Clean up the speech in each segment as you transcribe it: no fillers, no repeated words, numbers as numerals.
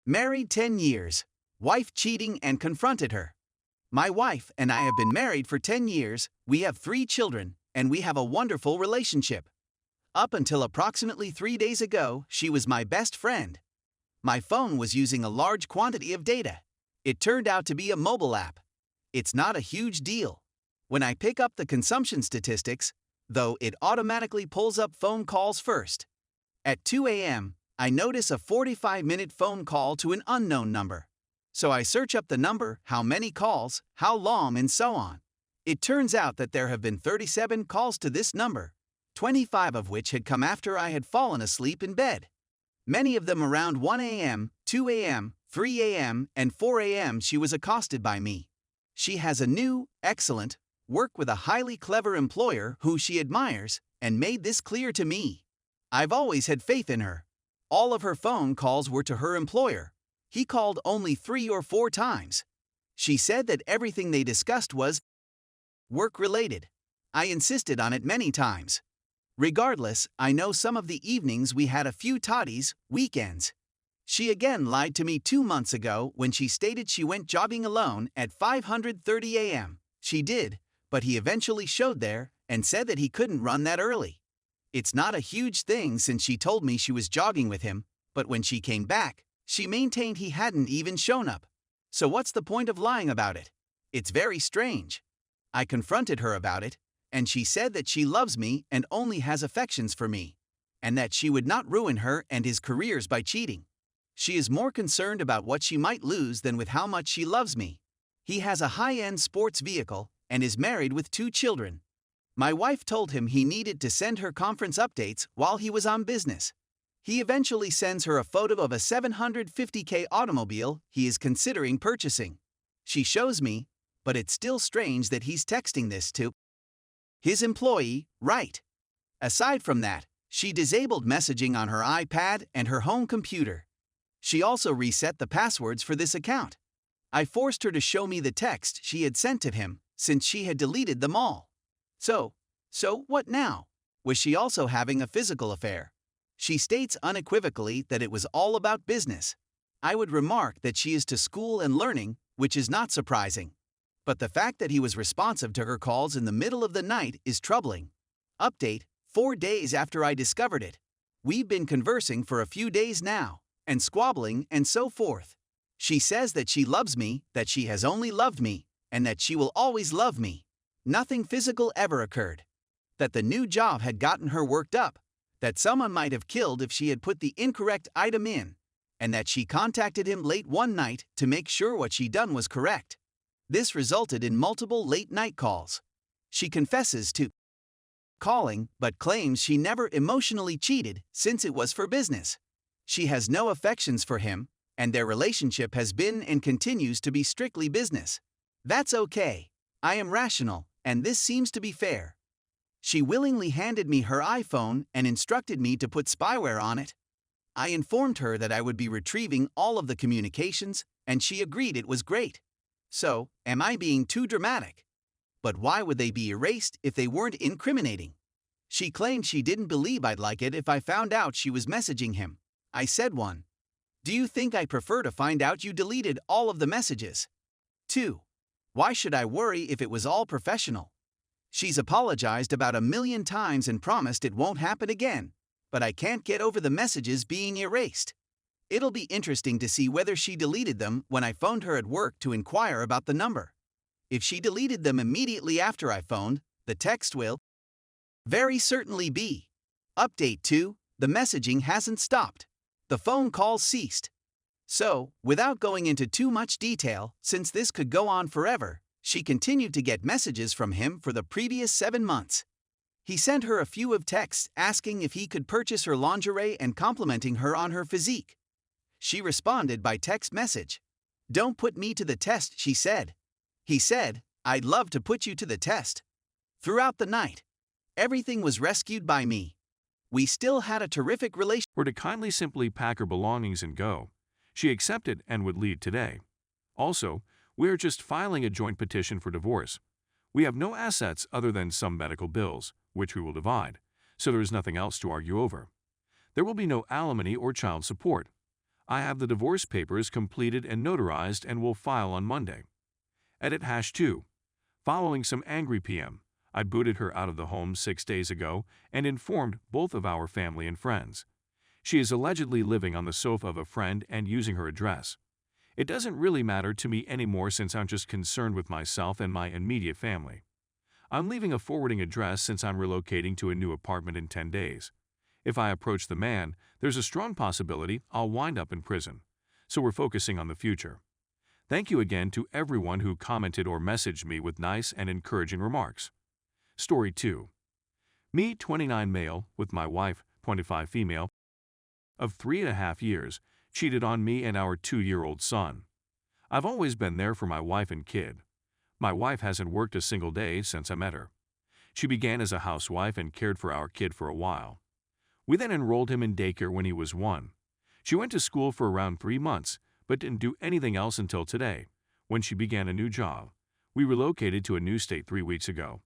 Married 10 years. Wife cheating and confronted her. My wife and I have been married for 10 years, we have 3 children, and we have a wonderful relationship. Up until approximately 3 days ago, she was my best friend. My phone was using a large quantity of data. It turned out to be a mobile app. It's not a huge deal. When I pick up the consumption statistics, though, it automatically pulls up phone calls first. At 2 a.m., I notice a 45-minute phone call to an unknown number. So I search up the number, how many calls, how long, and so on. It turns out that there have been 37 calls to this number, 25 of which had come after I had fallen asleep in bed. Many of them around 1 a.m., 2 a.m., 3 a.m., and 4 a.m. she was accosted by me. She has a new, excellent, work with a highly clever employer who she admires, and made this clear to me. I've always had faith in her. All of her phone calls were to her employer. He called only 3 or 4 times. She said that everything they discussed was work-related. I insisted on it many times. Regardless, I know some of the evenings we had a few toddies, weekends. She again lied to me 2 months ago when she stated she went jogging alone at 5:30 a.m. She did, but he eventually showed there and said that he couldn't run that early. It's not a huge thing since she told me she was jogging with him, but when she came back, she maintained he hadn't even shown up. So what's the point of lying about it? It's very strange. I confronted her about it, and she said that she loves me and only has affections for me, and that she would not ruin her and his careers by cheating. She is more concerned about what she might lose than with how much she loves me. He has a high-end sports vehicle and is married with 2 children. My wife told him he needed to send her conference updates while he was on business. He eventually sends her a photo of a $750K automobile he is considering purchasing. She shows me, but it's still strange that he's texting this to his employee, right? Aside from that, she disabled messaging on her iPad and her home computer. She also reset the passwords for this account. I forced her to show me the text she had sent to him, since she had deleted them all. So what now? Was she also having a physical affair? She states unequivocally that it was all about business. I would remark that she is to school and learning, which is not surprising. But the fact that he was responsive to her calls in the middle of the night is troubling. Update: 4 days after I discovered it. We've been conversing for a few days now, and squabbling and so forth. She says that she loves me, that she has only loved me, and that she will always love me. Nothing physical ever occurred. That the new job had gotten her worked up, that someone might have killed if she had put the incorrect item in, and that she contacted him late one night to make sure what she done was correct. This resulted in multiple late-night calls. She confesses to calling, but claims she never emotionally cheated since it was for business. She has no affections for him, and their relationship has been and continues to be strictly business. That's okay. I am rational, and this seems to be fair. She willingly handed me her iPhone and instructed me to put spyware on it. I informed her that I would be retrieving all of the communications, and she agreed it was great. So, am I being too dramatic? But why would they be erased if they weren't incriminating? She claimed she didn't believe I'd like it if I found out she was messaging him. I said 1. Do you think I prefer to find out you deleted all of the messages? 2. Why should I worry if it was all professional? She's apologized about 1,000,000 times and promised it won't happen again, but I can't get over the messages being erased. It'll be interesting to see whether she deleted them when I phoned her at work to inquire about the number. If she deleted them immediately after I phoned, the text will very certainly be. Update 2, the messaging hasn't stopped. The phone calls ceased. So, without going into too much detail, since this could go on forever, she continued to get messages from him for the previous 7 months. He sent her a few of texts asking if he could purchase her lingerie and complimenting her on her physique. She responded by text message. Don't put me to the test, she said. He said, I'd love to put you to the test. Throughout the night, everything was rescued by me. We still had a terrific relationship. Or to kindly simply pack her belongings and go. She accepted and would leave today. Also, we are just filing a joint petition for divorce. We have no assets other than some medical bills, which we will divide, so there is nothing else to argue over. There will be no alimony or child support. I have the divorce papers completed and notarized and will file on Monday. Edit #2. Following some angry PM, I booted her out of the home 6 days ago and informed both of our family and friends. She is allegedly living on the sofa of a friend and using her address. It doesn't really matter to me anymore since I'm just concerned with myself and my immediate family. I'm leaving a forwarding address since I'm relocating to a new apartment in 10 days. If I approach the man, there's a strong possibility I'll wind up in prison. So we're focusing on the future. Thank you again to everyone who commented or messaged me with nice and encouraging remarks. Story 2. Me, 29 male, with my wife, 25 female, of 3.5 years, cheated on me and our 2-year-old son. I've always been there for my wife and kid. My wife hasn't worked a single day since I met her. She began as a housewife and cared for our kid for a while. We then enrolled him in daycare when he was 1. She went to school for around 3 months, but didn't do anything else until today, when she began a new job. We relocated to a new state 3 weeks ago.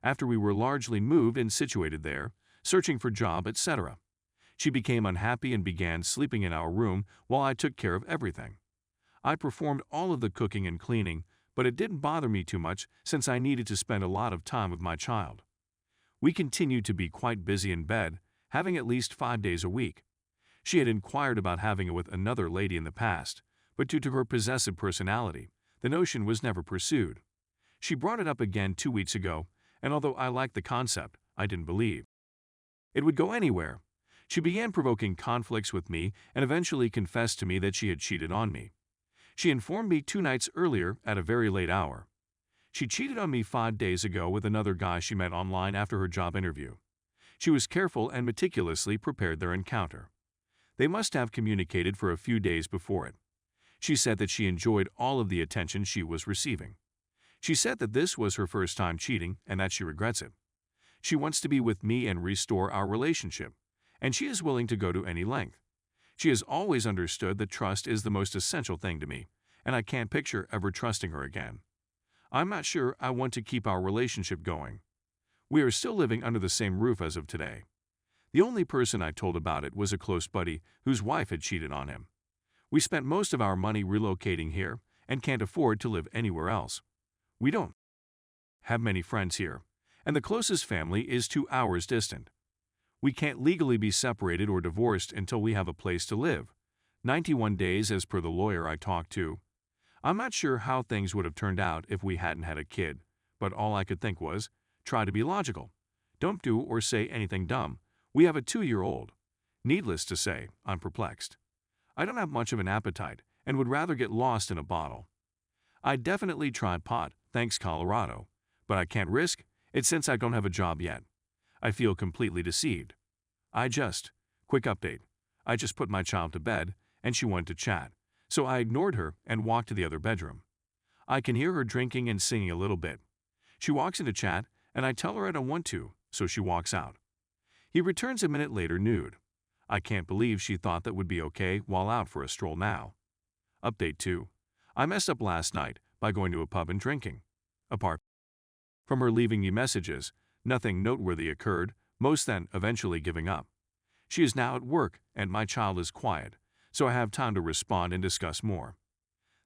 After we were largely moved and situated there, searching for job, etc., she became unhappy and began sleeping in our room while I took care of everything. I performed all of the cooking and cleaning, but it didn't bother me too much since I needed to spend a lot of time with my child. We continued to be quite busy in bed, having at least 5 days a week. She had inquired about having it with another lady in the past, but due to her possessive personality, the notion was never pursued. She brought it up again 2 weeks ago, and although I liked the concept, I didn't believe it would go anywhere. She began provoking conflicts with me and eventually confessed to me that she had cheated on me. She informed me 2 nights earlier at a very late hour. She cheated on me 5 days ago with another guy she met online after her job interview. She was careful and meticulously prepared their encounter. They must have communicated for a few days before it. She said that she enjoyed all of the attention she was receiving. She said that this was her first time cheating and that she regrets it. She wants to be with me and restore our relationship, and she is willing to go to any length. She has always understood that trust is the most essential thing to me, and I can't picture ever trusting her again. I'm not sure I want to keep our relationship going. We are still living under the same roof as of today. The only person I told about it was a close buddy whose wife had cheated on him. We spent most of our money relocating here and can't afford to live anywhere else. We don't have many friends here, and the closest family is 2 hours distant. We can't legally be separated or divorced until we have a place to live. 91 days as per the lawyer I talked to. I'm not sure how things would have turned out if we hadn't had a kid, but all I could think was, try to be logical. Don't do or say anything dumb. We have a 2-year-old. Needless to say, I'm perplexed. I don't have much of an appetite and would rather get lost in a bottle. I'd definitely try pot, thanks Colorado, but I can't risk it since I don't have a job yet. I feel completely deceived. Quick update. I just put my child to bed and she wanted to chat, so I ignored her and walked to the other bedroom. I can hear her drinking and singing a little bit. She walks into chat and I tell her I don't want to, so she walks out. He returns a minute later nude. I can't believe she thought that would be okay while out for a stroll now. Update 2. I messed up last night by going to a pub and drinking. Apart from her leaving me messages, nothing noteworthy occurred, most then eventually giving up. She is now at work and my child is quiet, so I have time to respond and discuss more.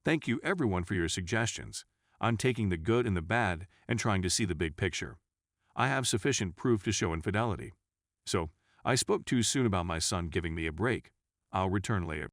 Thank you everyone for your suggestions. I'm taking the good and the bad and trying to see the big picture. I have sufficient proof to show infidelity. So, I spoke too soon about my son giving me a break. I'll return later.